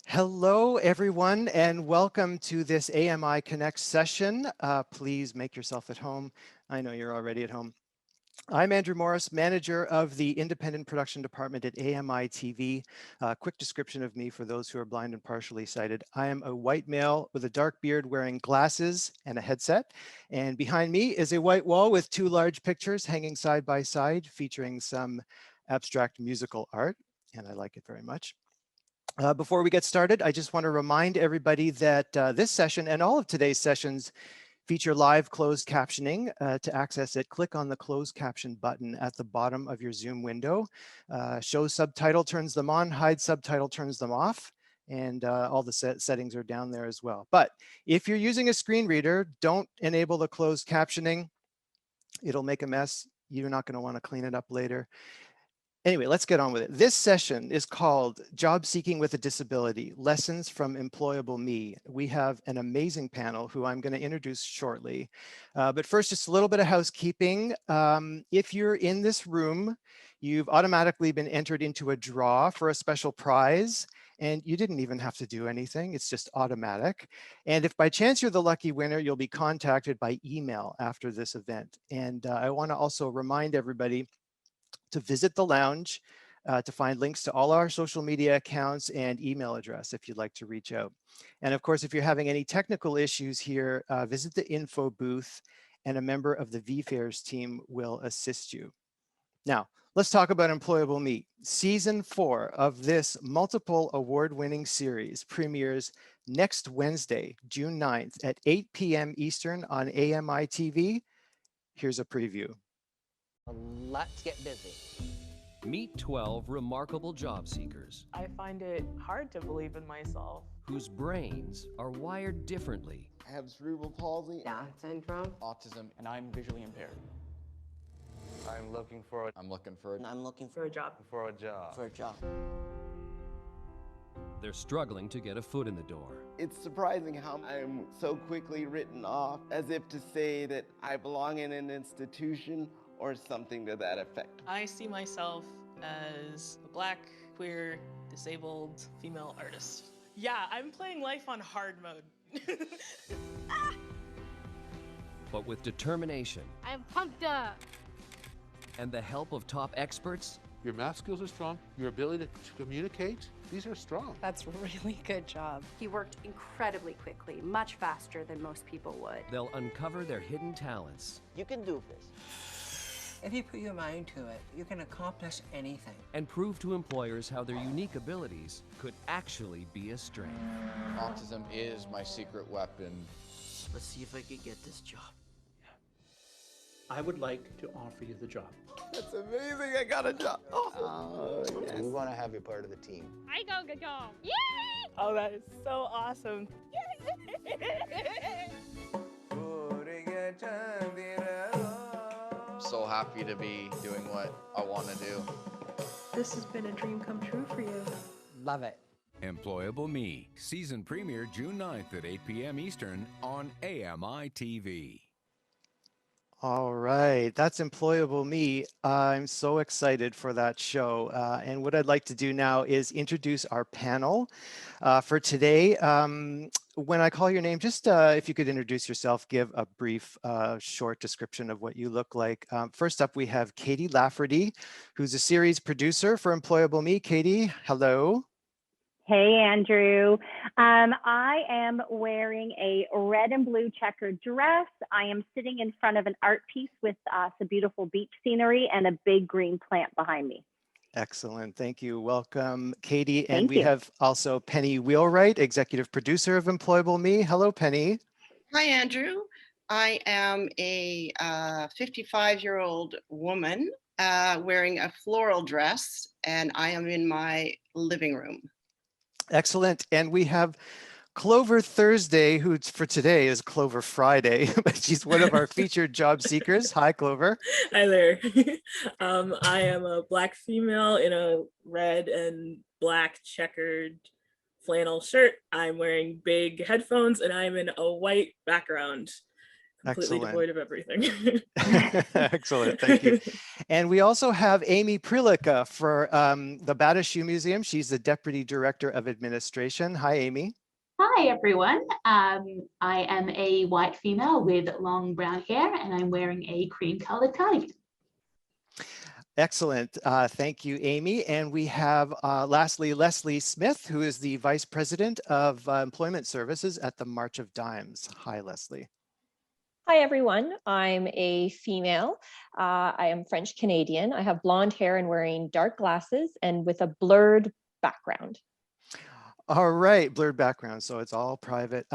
Hello, everyone, and welcome to this AMI Connect session. Please make yourself at home. I know you're already at home. I'm Andrew Morris, manager of the Independent Production Department at AMI TV. Quick description of me for those who are blind and partially sighted. I am a white male with a dark beard wearing glasses and a headset. And behind me is a white wall with two large pictures hanging side by side featuring some abstract musical art, and I like it very much. Before we get started, I just want to remind everybody that this session and all of today's sessions feature live closed captioning. To access it, click on the closed caption button at the bottom of your Zoom window. Show subtitle turns them on, hide subtitle turns them off, and all the settings are down there as well. But if you're using a screen reader, don't enable the closed captioning. It'll make a mess. You're not going to want to clean it up later. Anyway, let's get on with it. This session is called Job Seeking with a Disability, Lessons from Employable Me. We have an amazing panel who I'm going to introduce shortly. But first, just a little bit of housekeeping. If you're in this room, you've automatically been entered into a draw for a special prize, and you didn't even have to do anything. It's just automatic. And if by chance you're the lucky winner, you'll be contacted by email after this event. And I want to also remind everybody to visit the lounge to find links to all our social media accounts and email address if you'd like to reach out. And of course, if you're having any technical issues here, visit the info booth and a member of the VFairs team will assist you. Now, let's talk about Employable Me. Season 4 of this multiple award-winning series premieres next Wednesday, June 9th at 8 p.m. Eastern on AMI TV. Here's a preview. Let's get busy. Meet 12 remarkable job seekers I find it hard to believe in myself. whose brains are wired differently. I have cerebral palsy, Down syndrome. autism, and I'm visually impaired. I'm looking for I'm looking for And I'm looking For a job. a job. for a job. They're struggling to get a foot in the door. It's surprising how I'm so quickly written off, as if to say that I belong in an institution or something to that effect. I see myself as a black, queer, disabled female artist. Yeah, I'm playing life on hard mode. But with determination I'm pumped up. and the help of top experts, Your math skills are strong. Your ability to communicate, these are strong. That's a really good job. He worked incredibly quickly, much faster than most people would. they'll uncover their hidden talents You can do this. If you put your mind to it, you can accomplish anything. and prove to employers how their unique abilities could actually be a strength. Autism is my secret weapon. Let's see if I can get this job. I would like to offer you the job. That's amazing, I got a job. Oh, yes. We want to have you part of the team. I go good job. Yay! Oh, that is so awesome. I'm so happy to be doing what I want to do. This has been a dream come true for you. Love it. Employable Me, season premiere June 9th at 8 p.m. Eastern on AMI TV. All right, that's Employable Me. I'm so excited for that show. And what I'd like to do now is introduce our panel for today. When I call your name, just if you could introduce yourself, give a brief, short description of what you look like. First up, we have Katie Lafferty, who's a series producer for Employable Me. Katie, hello. Hey, Andrew. I am wearing a red and blue checkered dress. I am sitting in front of an art piece with some beautiful beach scenery and a big green plant behind me. Excellent. Thank you. Welcome, Katie. And Thank we you. have also Penny Wheelwright, executive producer of Employable Me. Hello, Penny. Hi, Andrew. I am a 55-year-old woman wearing a floral dress, and I am in my living room. Excellent. And we have Clover Thursday, who for today is Clover Friday, but she's one of our featured job seekers. Hi, Clover. Hi there. I am a black female in a red and black checkered flannel shirt. I'm wearing big headphones and I'm in a white background. completely Excellent. devoid of everything. Excellent, thank you. And we also have Amy Prilica for the Bata Shoe Museum. She's the Deputy Director of Administration. Hi, Amy. Hi everyone. I am a white female with long brown hair and I'm wearing a cream colored cardigan. Excellent. Thank you, Amy. And we have lastly, Leslie Smith, who is the Vice President of Employment Services at the March of Dimes. Hi, Leslie. Hi, everyone. I'm a female. I am French Canadian. I have blonde hair and wearing dark glasses and with a blurred background. All right, blurred background, so it's all private.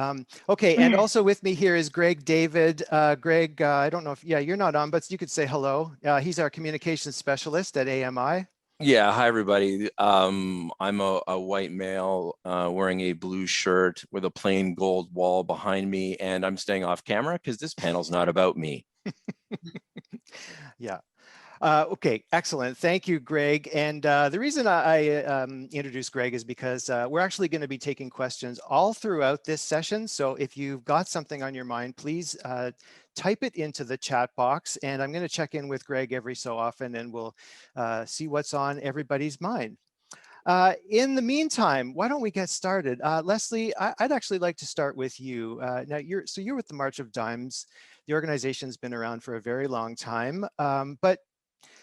Okay, and also with me here is Greg David. Greg, I don't know if, yeah, you're not on, but you could say hello. He's our communications specialist at AMI. Yeah, hi everybody. I'm a white male wearing a blue shirt with a plain gold wall behind me, and I'm staying off camera because this panel's not about me. Yeah. Okay, excellent. Thank you, Greg. And the reason I introduced Greg is because we're actually going to be taking questions all throughout this session. So if you've got something on your mind, please type it into the chat box. And I'm going to check in with Greg every so often and we'll see what's on everybody's mind. In the meantime, why don't we get started? Leslie, I'd actually like to start with you. Now, you're with the March of Dimes. The organization's been around for a very long time, but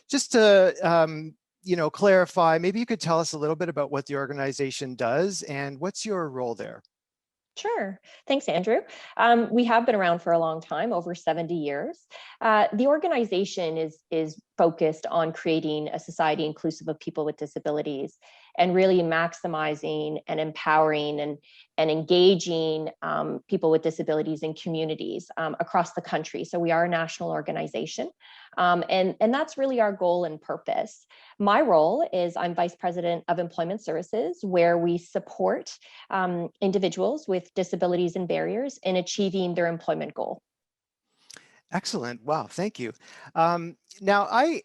just to clarify, maybe you could tell us a little bit about what the organization does and what's your role there? Sure. Thanks, Andrew. We have been around for a long time, over 70 years. The organization is focused on creating a society inclusive of people with disabilities and really maximizing and empowering and engaging people with disabilities in communities across the country. So we are a national organization, and that's really our goal and purpose. My role is I'm Vice President of Employment Services, where we support individuals with disabilities and barriers in achieving their employment goal. Excellent. Wow. Thank you. Now, I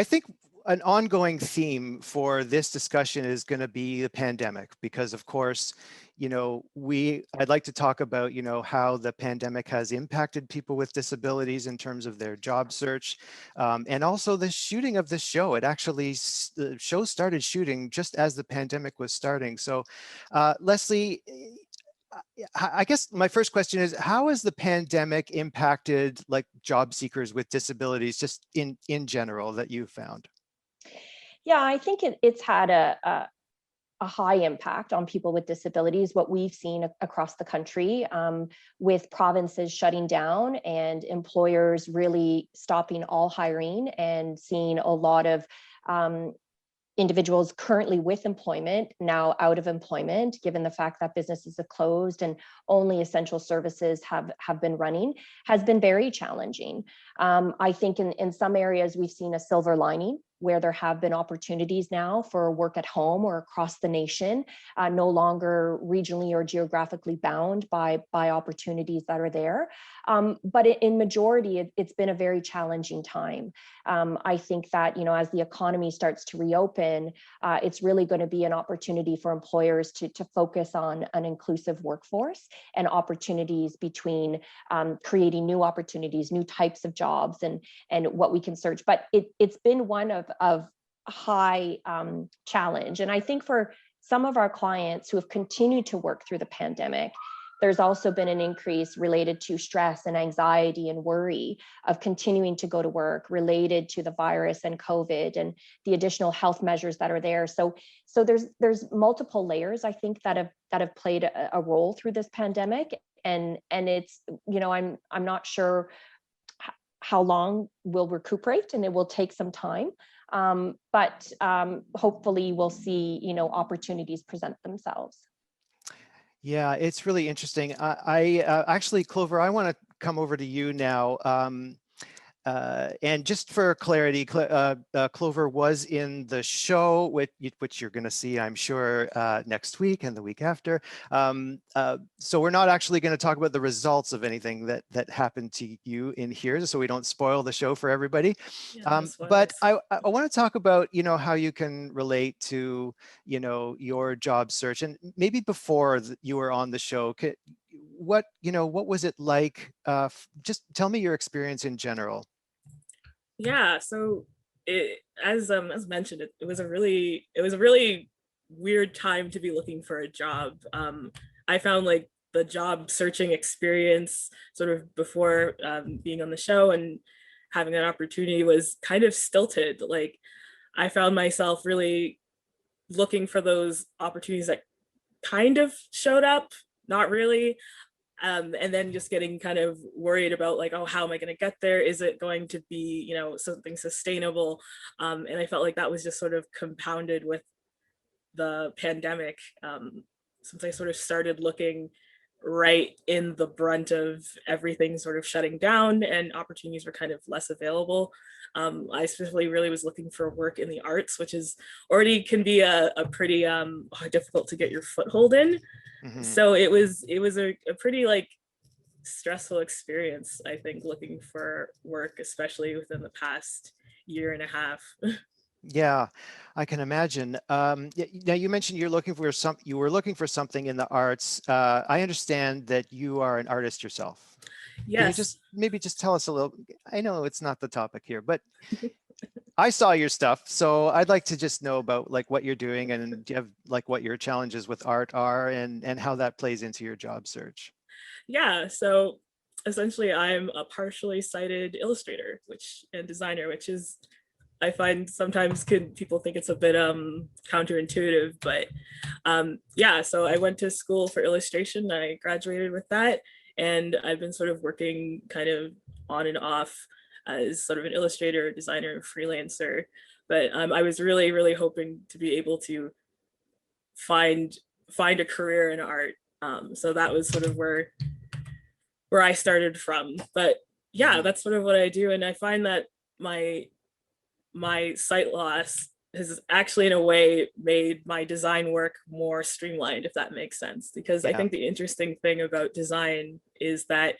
think an ongoing theme for this discussion is going to be the pandemic, because of course, I'd like to talk about, how the pandemic has impacted people with disabilities in terms of their job search, and also the shooting of the show. The show started shooting just as the pandemic was starting. So, Leslie, I guess my first question is, how has the pandemic impacted like job seekers with disabilities just in general that you've found? Yeah, I think it's had a high impact on people with disabilities. What we've seen across the country with provinces shutting down and employers really stopping all hiring and seeing a lot of individuals currently with employment now out of employment, given the fact that businesses have closed and only essential services have been running, has been very challenging. I think in some areas we've seen a silver lining where there have been opportunities now for work at home or across the nation, no longer regionally or geographically bound by opportunities that are there. But in majority, it's been a very challenging time. I think that, as the economy starts to reopen, it's really going to be an opportunity for employers to focus on an inclusive workforce and opportunities between creating new opportunities, new types of jobs, and what we can search. But it's been one of high challenge. And I think for some of our clients who have continued to work through the pandemic, there's also been an increase related to stress and anxiety and worry of continuing to go to work related to the virus and COVID and the additional health measures that are there. So there's multiple layers, I think, that have played a role through this pandemic. And it's, I'm not sure how long we'll recuperate, and it will take some time. But hopefully we'll see, opportunities present themselves. Yeah, it's really interesting. I actually, Clover, I want to come over to you now. And just for clarity, Clover was in the show, which you're going to see, I'm sure, next week and the week after. So we're not actually going to talk about the results of anything that happened to you in here, so we don't spoil the show for everybody. Yeah, but I want to talk about, how you can relate to, your job search. And maybe before you were on the show, what was it like? Just tell me your experience in general. Yeah, so as mentioned, it was a really weird time to be looking for a job. I found like the job searching experience sort of before being on the show and having that opportunity was kind of stilted. Like I found myself really looking for those opportunities that kind of showed up, not really. And then just getting kind of worried about like, oh, how am I going to get there? Is it going to be, something sustainable? And I felt like that was just sort of compounded with the pandemic. Since I sort of started looking right in the brunt of everything sort of shutting down and opportunities were kind of less available. I specifically really was looking for work in the arts, which is already can be a pretty difficult to get your foothold in. Mm-hmm. So it was a pretty like stressful experience, I think, looking for work, especially within the past year and a half. Yeah, I can imagine. Now you mentioned you were looking for something in the arts. I understand that you are an artist yourself. Yes. Can you maybe just tell us a little? I know it's not the topic here, but I saw your stuff, so I'd like to just know about like what you're doing and do you have like what your challenges with art are and how that plays into your job search. Yeah, so essentially I'm a partially sighted illustrator and designer, which is I find sometimes people think it's a bit counterintuitive, but yeah, so I went to school for illustration. I graduated with that, and I've been sort of working kind of on and off as sort of an illustrator, designer, and freelancer. But I was really, really hoping to be able to find a career in art. So that was sort of where I started from. But yeah, that's sort of what I do, and I find that my sight loss has actually in a way made my design work more streamlined, if that makes sense, because I think the interesting thing about design is that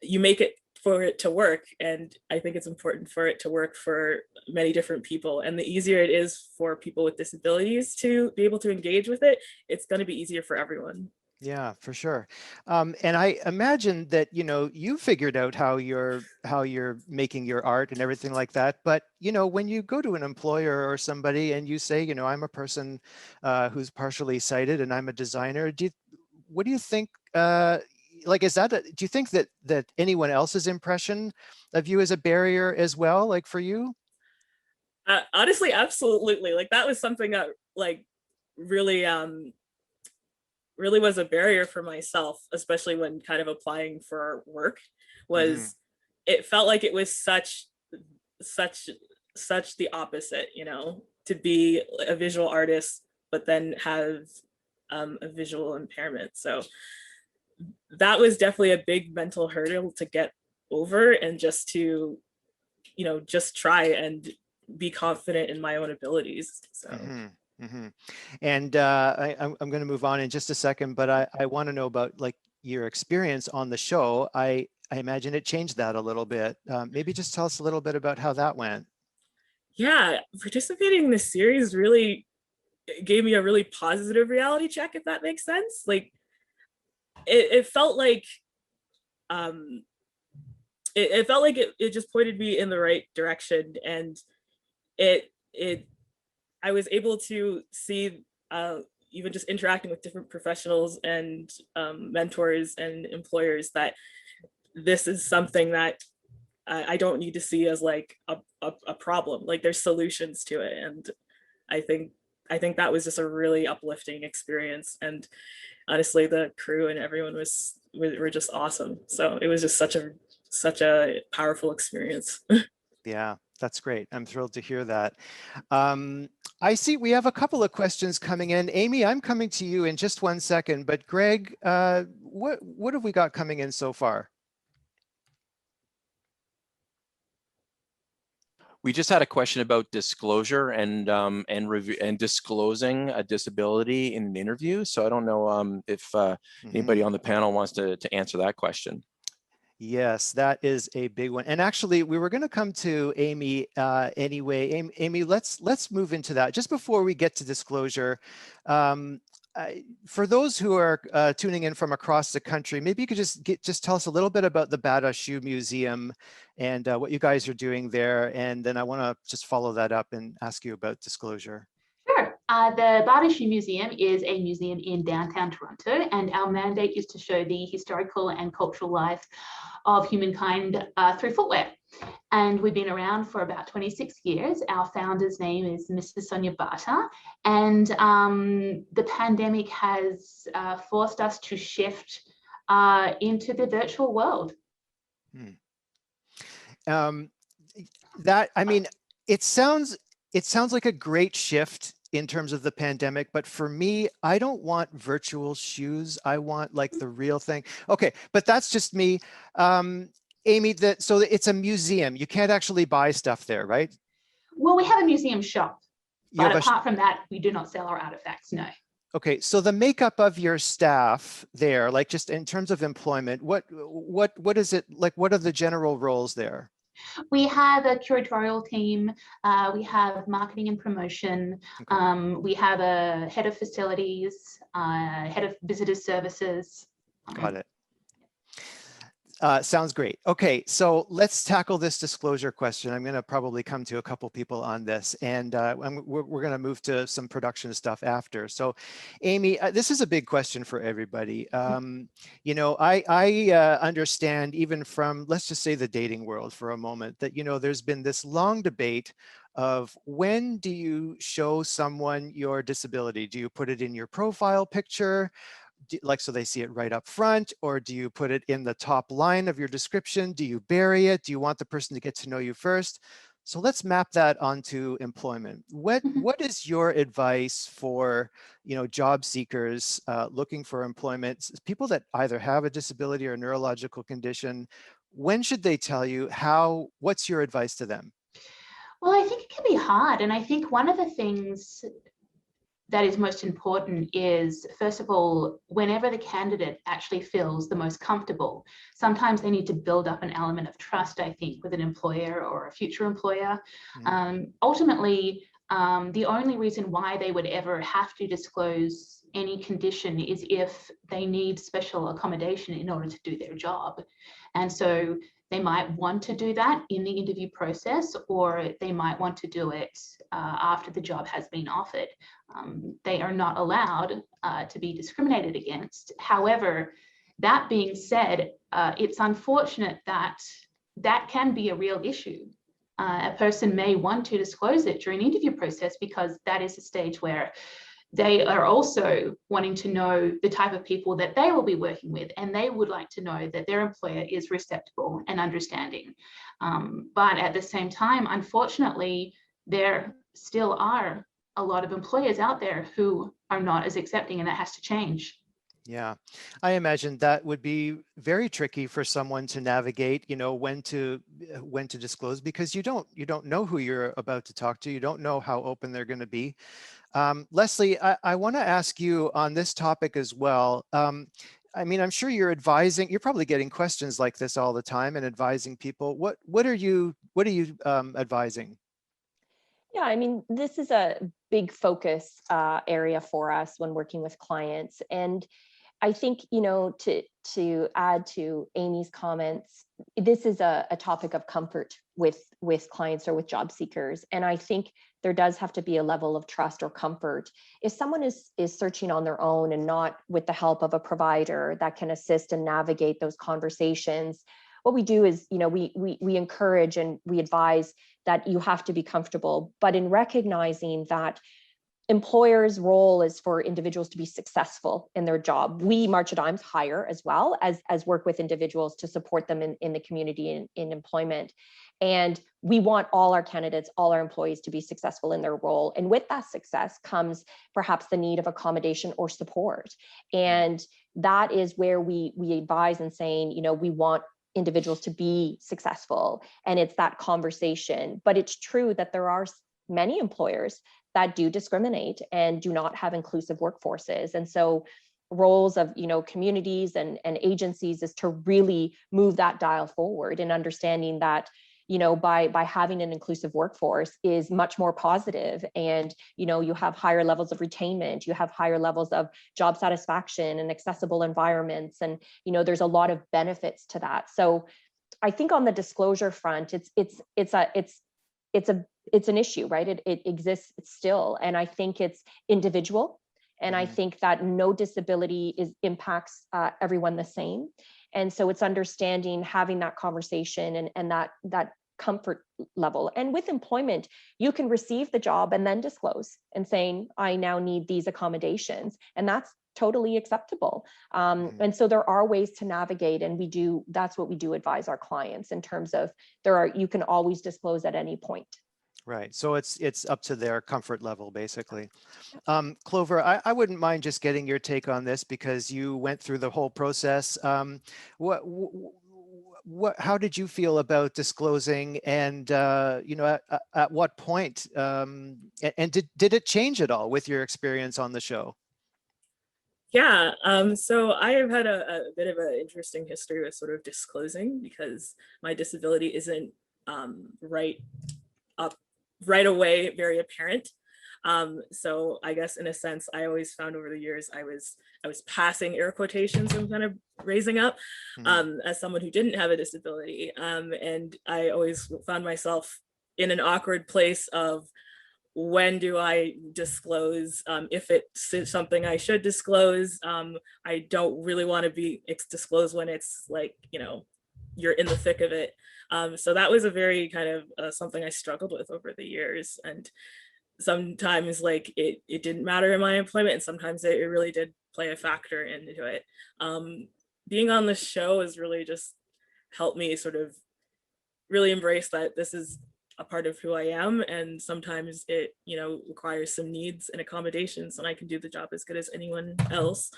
you make it for it to work, and I think it's important for it to work for many different people, and the easier it is for people with disabilities to be able to engage with it, it's going to be easier for everyone. Yeah, for sure. And I imagine that, you figured out how you're making your art and everything like that. But, when you go to an employer or somebody and you say, I'm a person who's partially sighted and I'm a designer, what do you think? Like, do you think that anyone else's impression of you is a barrier as well, like for you? Honestly, absolutely. Like that was something that like really really was a barrier for myself, especially when kind of applying for work, was it felt like it was such the opposite, to be a visual artist, but then have a visual impairment. So that was definitely a big mental hurdle to get over, and just to, just try and be confident in my own abilities. So. And I'm going to move on in just a second, but I want to know about like your experience on the show. I imagine it changed that a little bit. Maybe just tell us a little bit about how that went. Yeah, participating in this series really gave me a really positive reality check, if that makes sense. Like it felt like it felt like it just pointed me in the right direction, and it I was able to see, even just interacting with different professionals and mentors and employers, that this is something that I don't need to see as like a problem. Like there's solutions to it, and I think that was just a really uplifting experience. And honestly, the crew and everyone were just awesome. So it was just such a powerful experience. Yeah, that's great. I'm thrilled to hear that. I see we have a couple of questions coming in. Amy, I'm coming to you in just one second, but Greg, what have we got coming in so far? We just had a question about disclosure and review and disclosing a disability in an interview. So I don't know if anybody on the panel wants to answer that question. Yes, that is a big one. And actually, we were going to come to Amy anyway. Amy, let's move into that. Just before we get to disclosure, for those who are tuning in from across the country, maybe you could just tell us a little bit about the Bada Shoe Museum and what you guys are doing there. And then I want to just follow that up and ask you about disclosure. Sure. The Bada Shoe Museum is a museum in downtown Toronto, and our mandate is to show the historical and cultural life of humankind through footwear. And we've been around for about 26 years. Our founder's name is Mrs. Sonia Bata, and the pandemic has forced us to shift into the virtual world. It sounds like a great shift in terms of the pandemic, but for me, I don't want virtual shoes. I want like the real thing. Okay, but that's just me. Amy, so it's a museum. You can't actually buy stuff there, right? Well, we have a museum shop, but apart from that, we do not sell our artifacts, no. Okay, so the makeup of your staff there, like just in terms of employment, what is it like? What are the general roles there? We have a curatorial team, we have marketing and promotion, we have a head of facilities, head of visitor services. Got it. Sounds great. Okay, so let's tackle this disclosure question. I'm going to probably come to a couple people on this, and we're going to move to some production stuff after. So, Amy, this is a big question for everybody. You know, I understand even from, let's just say, the dating world for a moment, that, you know, there's been this long debate of when do you show someone your disability? Do you put it in your profile picture? Like, so they see it right up front, or do you put it in the top line of your description? Do you bury it? Do you want the person to get to know you first? So let's map that onto employment. What is your advice for, you know, job seekers looking for employment, people that either have a disability or a neurological condition? When should they tell you? What's your advice to them? Well, I think it can be hard. And I think one of the things that is most important is, first of all, whenever the candidate actually feels the most comfortable, sometimes they need to build up an element of trust, I think, with an employer or a future employer. Ultimately, the only reason why they would ever have to disclose any condition is if they need special accommodation in order to do their job. And so they might want to do that in the interview process, or they might want to do it after the job has been offered. They are not allowed to be discriminated against. However, that being said, it's unfortunate that that can be a real issue. A person may want to disclose it during the interview process because that is a stage where they are also wanting to know the type of people that they will be working with, and they would like to know that their employer is receptive and understanding. But at the same time, unfortunately, there still are a lot of employers out there who are not as accepting, and that has to change. Yeah, I imagine that would be very tricky for someone to navigate, you know, when to disclose, because you don't know who you're about to talk to. You don't know how open they're going to be. Leslie, I want to ask you on this topic as well. I mean, I'm sure you're probably getting questions like this all the time and advising people. What are you advising? Yeah, I mean, this is a big focus area for us when working with clients. And I think, you know, to add to Amy's comments, this is a topic of comfort with clients or with job seekers. And I think there does have to be a level of trust or comfort. If someone is searching on their own and not with the help of a provider that can assist and navigate those conversations, what we do is, you know, we encourage and we advise that you have to be comfortable, but in recognizing that employers' role is for individuals to be successful in their job. We, March at Dimes, hire as well as work with individuals to support them in the community in employment. And we want all our candidates, all our employees to be successful in their role. And with that success comes perhaps the need of accommodation or support. And that is where we advise in saying, you know, we want individuals to be successful. And it's that conversation. But it's true that there are many employers that do discriminate and do not have inclusive workforces. And so roles of, you know, communities and agencies is to really move that dial forward and understanding that by having an inclusive workforce is much more positive. And, you have higher levels of retainment, you have higher levels of job satisfaction and accessible environments. And, there's a lot of benefits to that. So I think on the disclosure front, it's an issue, right? It exists still. And I think it's individual. And I think that no disability impacts everyone the same. And so it's understanding, having that conversation and that comfort level. And with employment, you can receive the job and then disclose and saying, I now need these accommodations. And that's totally acceptable. And so there are ways to navigate, and that's what we do advise our clients in terms of you can always disclose at any point. Right. So it's up to their comfort level, basically. Clover, I wouldn't mind just getting your take on this because you went through the whole process. How did you feel about disclosing, and at what point? And did it change at all with your experience on the show? Yeah, so I have had a bit of an interesting history with sort of disclosing because my disability isn't right away very apparent. So I guess in a sense, I always found over the years I was passing air quotations and kind of raising up as someone who didn't have a disability. And I always found myself in an awkward place of, when do I disclose? If it's something I should disclose, I don't really want to be disclosed when it's like, you're in the thick of it. So that was a very kind of something I struggled with over the years. And sometimes like it didn't matter in my employment, and sometimes it really did play a factor into it. Being on the show has really just helped me sort of really embrace that this is a part of who I am, and sometimes it requires some needs and accommodations, and I can do the job as good as anyone else.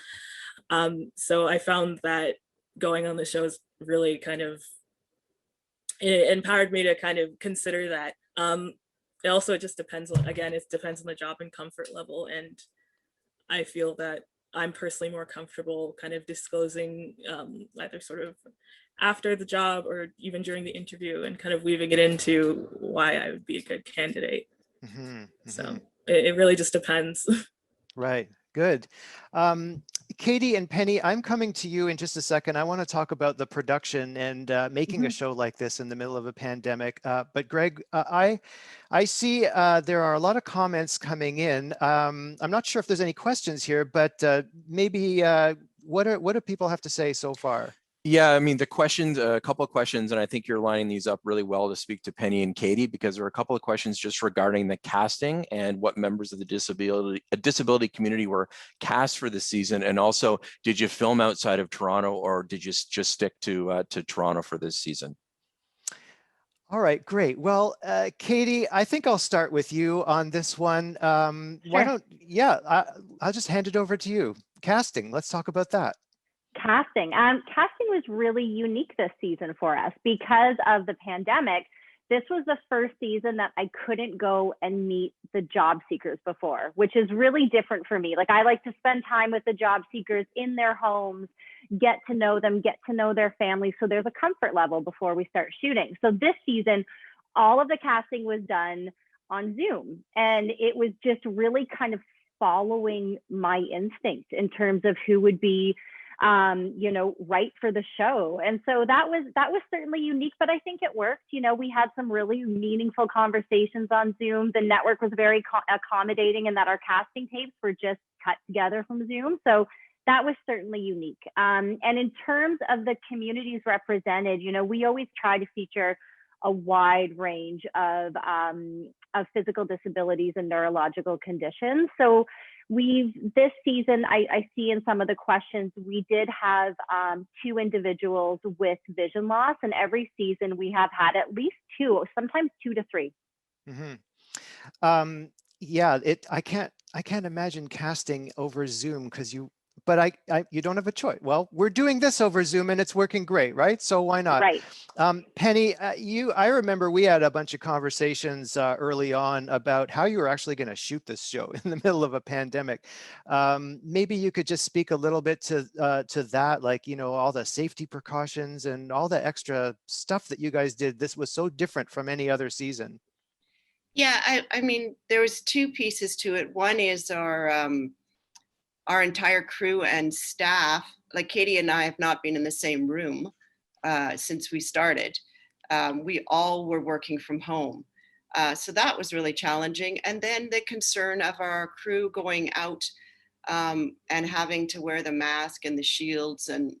So I found that going on the show is really kind of, it empowered me to kind of consider that. It also just depends on, again, it depends on the job and comfort level, and I feel that I'm personally more comfortable kind of disclosing either sort of after the job or even during the interview, and kind of weaving it into why I would be a good candidate. So it really just depends. Right. Good. Katie and Penny, I'm coming to you in just a second. I want to talk about the production and making a show like this in the middle of a pandemic. But Greg, I see there are a lot of comments coming in. I'm not sure if there's any questions here, but maybe what do people have to say so far? Yeah, I mean, the questions, a couple of questions, and I think you're lining these up really well to speak to Penny and Katie, because there are a couple of questions just regarding the casting and what members of the disability community were cast for this season. And also, did you film outside of Toronto, or did you just stick to Toronto for this season? All right, great. Well, Katie, I think I'll start with you on this one. Why don't, I'll just hand it over to you. Casting, let's talk about that. Casting was really unique this season for us because of the pandemic. This was the first season that I couldn't go and meet the job seekers before, which is really different for me. Like, I like to spend time with the job seekers in their homes, get to know them, get to know their families. So there's a comfort level before we start shooting. So this season, all of the casting was done on Zoom, and it was just really kind of following my instinct in terms of who would be right for the show. And so that was certainly unique, but I think it worked. We had some really meaningful conversations on Zoom. The network was very accommodating in that our casting tapes were just cut together from Zoom. So that was certainly unique. And in terms of the communities represented, we always try to feature a wide range of physical disabilities and neurological conditions. So this season, I see in some of the questions, we did have 2 individuals with vision loss, and every season we have had at least 2, sometimes 2 to 3. Yeah, I can't imagine casting over Zoom, because you but you don't have a choice. Well, we're doing this over Zoom and it's working great, right? So why not? Right. Penny, I remember we had a bunch of conversations early on about how you were actually going to shoot this show in the middle of a pandemic. Maybe you could just speak a little bit to that, like, all the safety precautions and all the extra stuff that you guys did. This was so different from any other season. Yeah, I mean, there was two pieces to it. One is our entire crew and staff. Like Katie and I have not been in the same room since we started. We all were working from home. So that was really challenging. And then the concern of our crew going out and having to wear the mask and the shields and,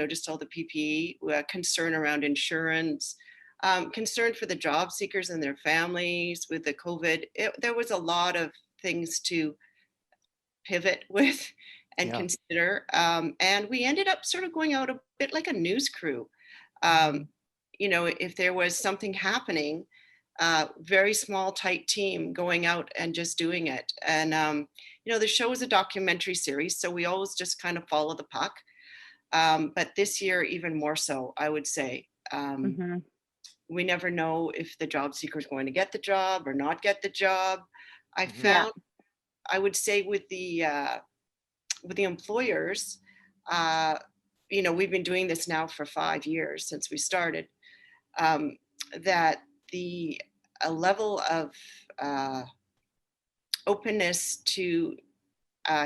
just all the PPE, concern around insurance, concern for the job seekers and their families with the COVID. There was a lot of things to pivot with and consider. And we ended up sort of going out a bit like a news crew. If there was something happening, very small, tight team going out and just doing it. And, the show is a documentary series, so we always just kind of follow the puck. But this year, even more so, I would say. We never know if the job seeker is going to get the job or not get the job. I found, I would say with the employers, we've been doing this now for 5 years since we started, that the level of openness to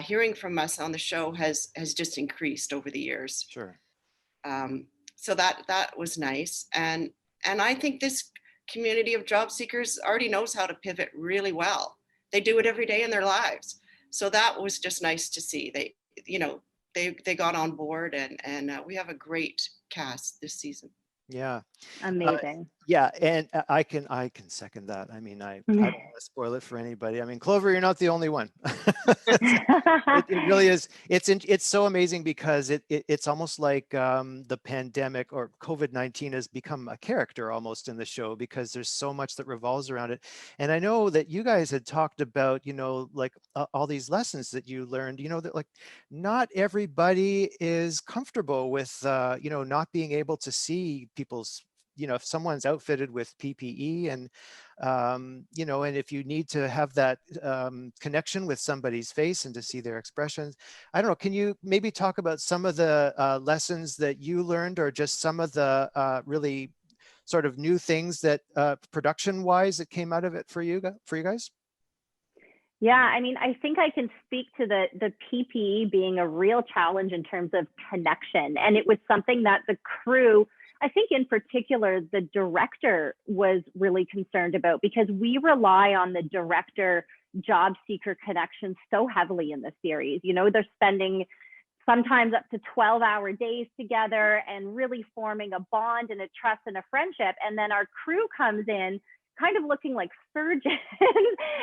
hearing from us on the show has just increased over the years. Sure. So that was nice. And I think this community of job seekers already knows how to pivot really well. They do it every day in their lives. So that was just nice to see. They got on board, and we have a great cast this season. Yeah. Amazing. Yeah, and I can second that. I mean, I don't want to spoil it for anybody. I mean, Clover, you're not the only one. It really is. It's so amazing because it's almost like the pandemic or COVID-19 has become a character almost in the show because there's so much that revolves around it. And I know that you guys had talked about, like all these lessons that you learned, that like not everybody is comfortable with, not being able to see people's, if someone's outfitted with PPE and, and if you need to have that connection with somebody's face and to see their expressions, I don't know, can you maybe talk about some of the lessons that you learned or just some of the really sort of new things that production wise that came out of it for you guys? Yeah, I mean, I think I can speak to the PPE being a real challenge in terms of connection. And it was something that the crew, I think in particular, the director was really concerned about because we rely on the director job seeker connection so heavily in the series. They're spending sometimes up to 12-hour days together and really forming a bond and a trust and a friendship. And then our crew comes in kind of looking like surgeons.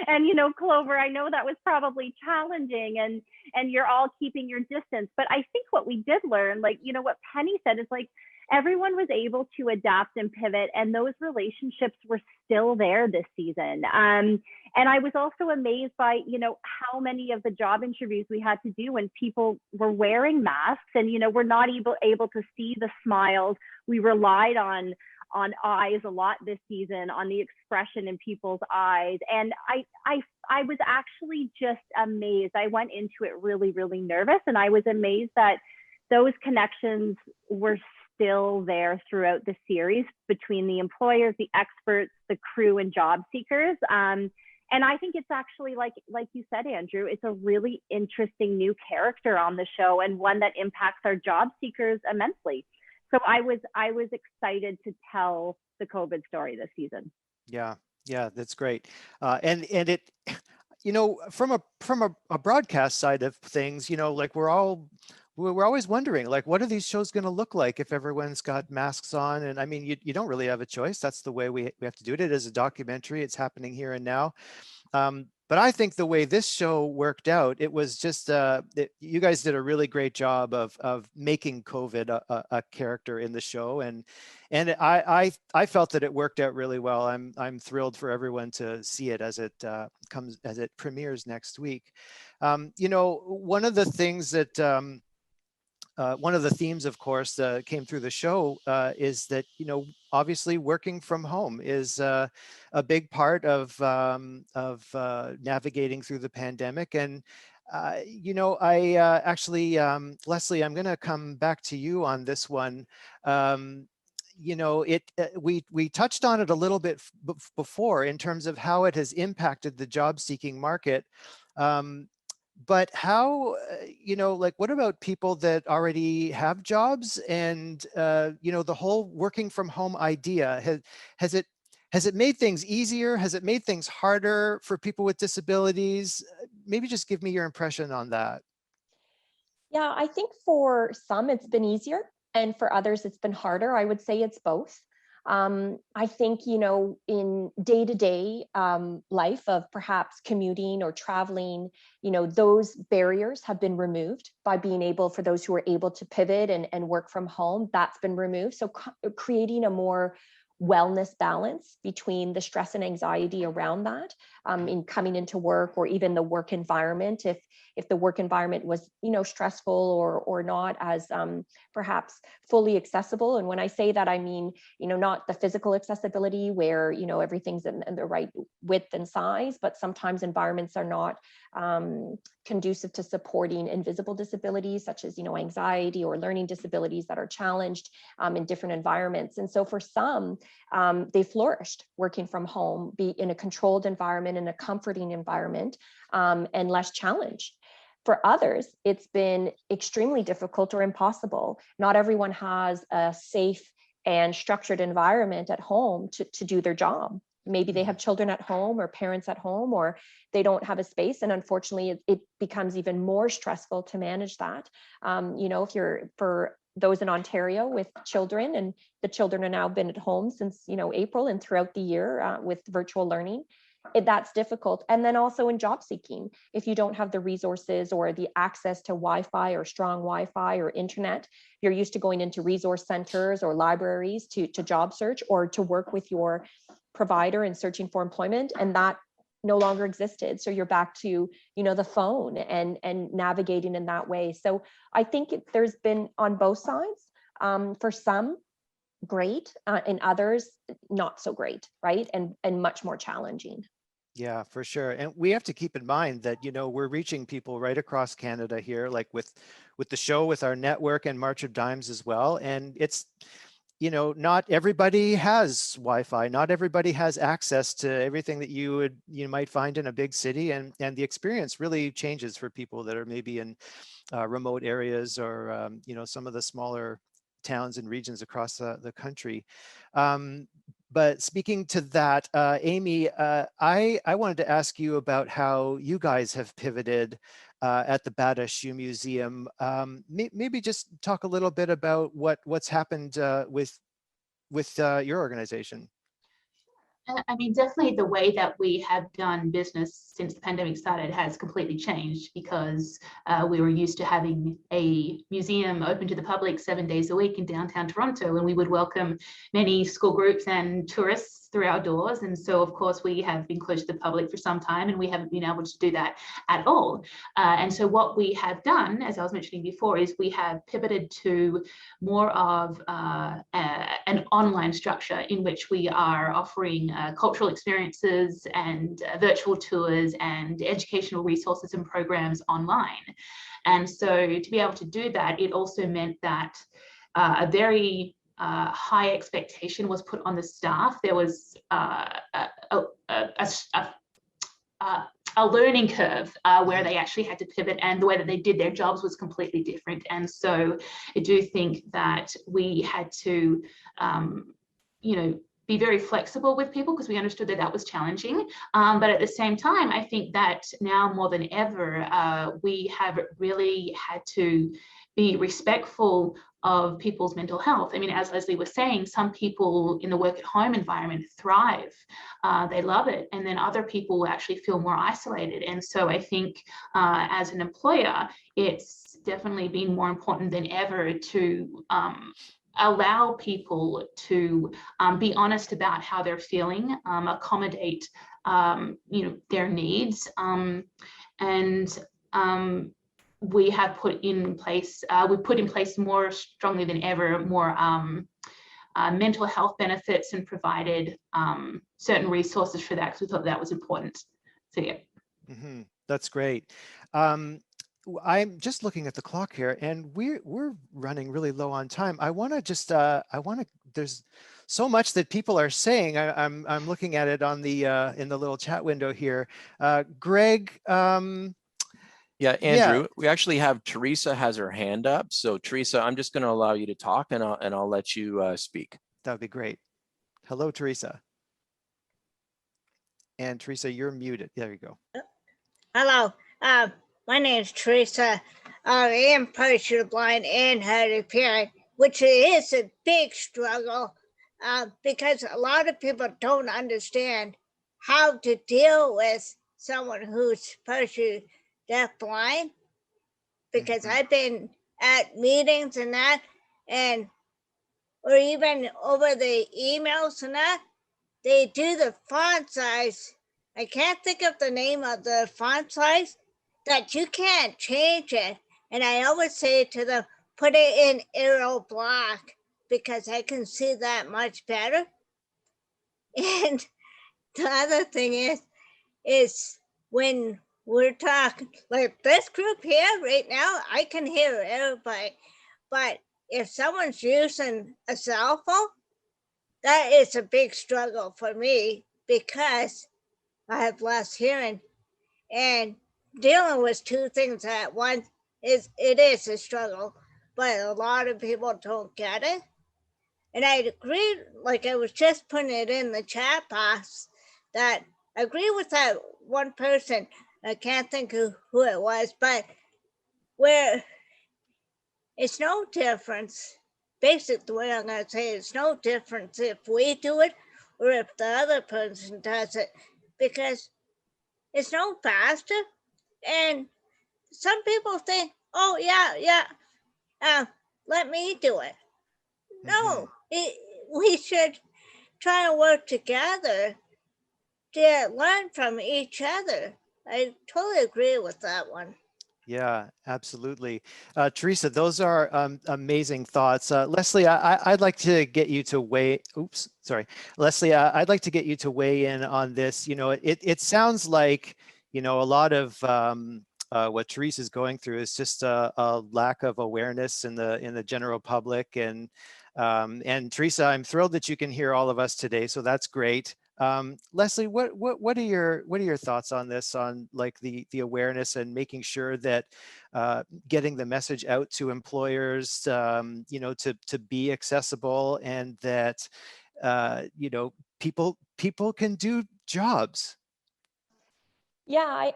And, Clover, I know that was probably challenging and you're all keeping your distance. But I think what we did learn, like, what Penny said is like, everyone was able to adapt and pivot, and those relationships were still there this season. And I was also amazed by, how many of the job interviews we had to do when people were wearing masks and, we're not able to see the smiles. We relied on eyes a lot this season, on the expression in people's eyes. And I was actually just amazed. I went into it really, really nervous, and I was amazed that those connections were still there throughout the series between the employers, the experts, the crew, and job seekers. And I think it's actually like you said, Andrew, it's a really interesting new character on the show and one that impacts our job seekers immensely. So I was excited to tell the COVID story this season. Yeah, that's great. And it, from a broadcast side of things, like we're always wondering, like, what are these shows going to look like if everyone's got masks on? And I mean, you don't really have a choice. That's the way we have to do it. It is a documentary. It's happening here and now. But I think the way this show worked out, it was just, you guys did a really great job of making COVID a character in the show. And I felt that it worked out really well. I'm thrilled for everyone to see it as it as it premieres next week. You know, one of the things that, one of the themes, of course, came through the show is that, you know, obviously working from home is a big part of navigating through the pandemic. And, you know, I actually, Leslie, I'm going to come back to you on this one. You know, we touched on it a little bit before in terms of how it has impacted the job seeking market. But how, you know, like, what about people that already have jobs? And, you know, the whole working from home idea, has it made things easier? Has it made things harder for people with disabilities? Maybe just give me your impression on that. Yeah, I think for some it's been easier, and for others it's been harder. I would say it's both. I think, you know, in day-to-day life of perhaps commuting or traveling, you know, those barriers have been removed by being able, for those who are able to pivot and work from home, that's been removed. So creating a more wellness balance between the stress and anxiety around that in coming into work, or even the work environment, if the work environment was, you know, stressful or not as perhaps fully accessible. And when I say that, I mean, you know, not the physical accessibility where, you know, everything's in the right width and size, but sometimes environments are not conducive to supporting invisible disabilities, such as, you know, anxiety or learning disabilities that are challenged in different environments. And so for some, they flourished working from home, be in a controlled environment, in a comforting environment, and less challenge. For others, it's been extremely difficult or impossible. Not everyone has a safe and structured environment at home to do their job. Maybe they have children at home or parents at home, or they don't have a space. And unfortunately, it becomes even more stressful to manage that. You know, if you're, for those in Ontario with children, and the children are now been at home since, you know, April and throughout the year with virtual learning, that's difficult. And then also in job seeking, if you don't have the resources or the access to Wi-Fi or strong Wi-Fi or internet, you're used to going into resource centers or libraries to job search or to work with your provider and searching for employment, and that no longer existed. So you're back to, you know, the phone and navigating in that way. So I think there's been on both sides. For some, great, and others not so great, right? And much more challenging. Yeah, for sure. And we have to keep in mind that, you know, we're reaching people right across Canada here, like with the show, with our network and March of Dimes as well. And it's, you know, not everybody has Wi-Fi, not everybody has access to everything that you might find in a big city, and the experience really changes for people that are maybe in remote areas or you know, some of the smaller towns and regions across the country. But speaking to that, Amy, I wanted to ask you about how you guys have pivoted at the Bata Shoe Museum. Maybe just talk a little bit about what's happened with your organization. I mean, definitely the way that we have done business since the pandemic started has completely changed, because we were used to having a museum open to the public 7 days a week in downtown Toronto, and we would welcome many school groups and tourists through our doors. And so, of course, we have been closed to the public for some time, and we haven't been able to do that at all. And so what we have done, as I was mentioning before, is we have pivoted to more of an online structure in which we are offering cultural experiences and virtual tours and educational resources and programs online. And so to be able to do that, it also meant that a very high expectation was put on the staff. There was a learning curve where they actually had to pivot, and the way that they did their jobs was completely different. And so I do think that we had to, you know, be very flexible with people, because we understood that that was challenging. But at the same time, I think that now more than ever, we have really had to be respectful of people's mental health. I mean, as Leslie was saying, some people in the work at home environment thrive, they love it, and then other people will actually feel more isolated. And so I think as an employer, it's definitely been more important than ever to allow people to be honest about how they're feeling, accommodate their needs, and we have put in place more strongly than ever more mental health benefits and provided certain resources for that because we thought that was important. So yeah. Mm-hmm. That's great. I'm just looking at the clock here, and we're running really low on time. I want to there's so much that people are saying. I'm looking at it on the in the little chat window here. Greg. Yeah, Andrew, we actually have Teresa has her hand up. So Teresa, I'm just going to allow you to talk, and I'll let you speak. That would be great. Hello, Teresa. And Teresa, you're muted. There you go. Hello, my name is Teresa. I am partially blind and hard of hearing, which is a big struggle because a lot of people don't understand how to deal with someone who's partially deaf-blind. Because I've been at meetings and that, or even over the emails and that, they do the font size. I can't think of the name of the font size that you can't change it. And I always say to them, put it in Arial block because I can see that much better. And the other thing is when we're talking, like this group here right now, I can hear everybody. But if someone's using a cell phone, that is a big struggle for me because I have less hearing, and dealing with two things at once is a struggle, but a lot of people don't get it. And I agree, like I was just putting it in the chat box, that I agree with that one person. I can't think of who it was, but where it's no difference. Basically, the way I'm going to say it, it's no difference if we do it or if the other person does it, because it's no faster. And some people think, oh, yeah, let me do it. No, we should try to work together to learn from each other. I totally agree with that one. Yeah, absolutely. Teresa, those are amazing thoughts. Leslie, I'd like to get you to weigh, Leslie, I'd like to get you to weigh in on this. You know, it sounds like, you know, a lot of what Teresa's going through is just a lack of awareness in the general public. And Teresa, I'm thrilled that you can hear all of us today, so that's great. Leslie, what are your thoughts on this, on like the awareness and making sure that getting the message out to employers, you know, to be accessible, and that you know, people can do jobs? Yeah,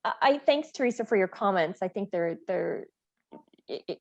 I thanks Teresa for your comments. I think they're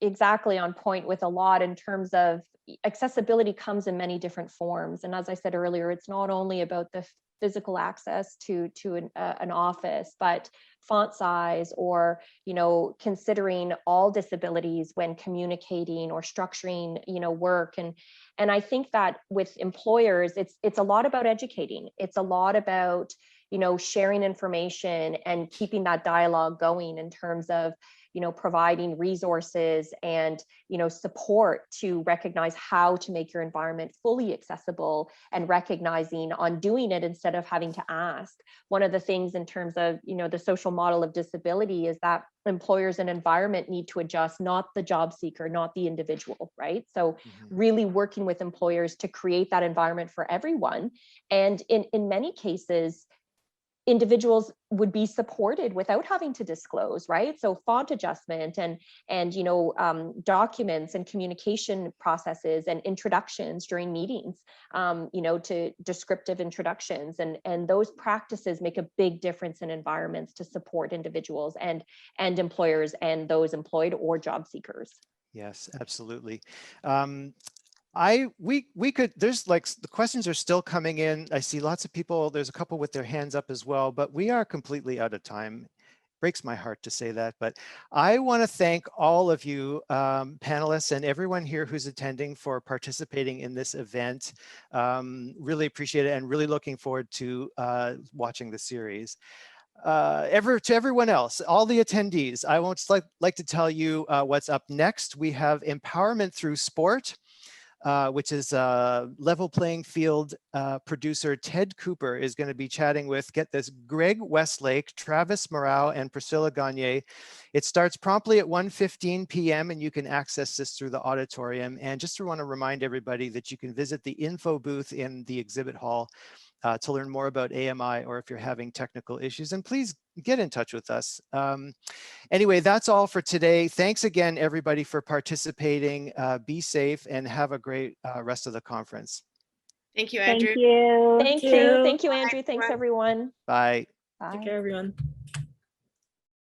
exactly on point with a lot in terms of accessibility comes in many different forms. And as I said earlier, it's not only about the physical access to an office, but font size, or, you know, considering all disabilities when communicating or structuring, you know, work. And I think that with employers, it's a lot about educating. It's a lot about, you know, sharing information and keeping that dialogue going in terms of, you know, providing resources and, you know, support to recognize how to make your environment fully accessible, and recognizing on doing it instead of having to ask. One of the things in terms of, you know, the social model of disability is that employers and environment need to adjust, not the job seeker, not the individual, right? So really working with employers to create that environment for everyone. And in many cases, individuals would be supported without having to disclose, right? So font adjustment and you know, documents and communication processes and introductions during meetings, you know, to descriptive introductions, and those practices make a big difference in environments to support individuals and employers and those employed or job seekers. Yes, absolutely. We could, there's like, the questions are still coming in. I see lots of people, there's a couple with their hands up as well, but we are completely out of time. Breaks my heart to say that, but I want to thank all of you panelists and everyone here who's attending for participating in this event. Really appreciate it and really looking forward to watching the series. To everyone else, all the attendees, I won't like to tell you what's up next. We have Empowerment Through Sport, which is Level Playing Field producer Ted Cooper is going to be chatting with, get this, Greg Westlake, Travis Morau, and Priscilla Gagne. It starts promptly at 1:15 p.m. and you can access this through the auditorium. And just want to remind everybody that you can visit the info booth in the exhibit hall to learn more about AMI, or if you're having technical issues, and please get in touch with us. Anyway, that's all for today. Thanks again, everybody, for participating. Be safe and have a great rest of the conference. Thank you, Andrew. Thank you. Thank you. Thank you, Andrew. Thanks, everyone. Bye. Bye. Take care, everyone.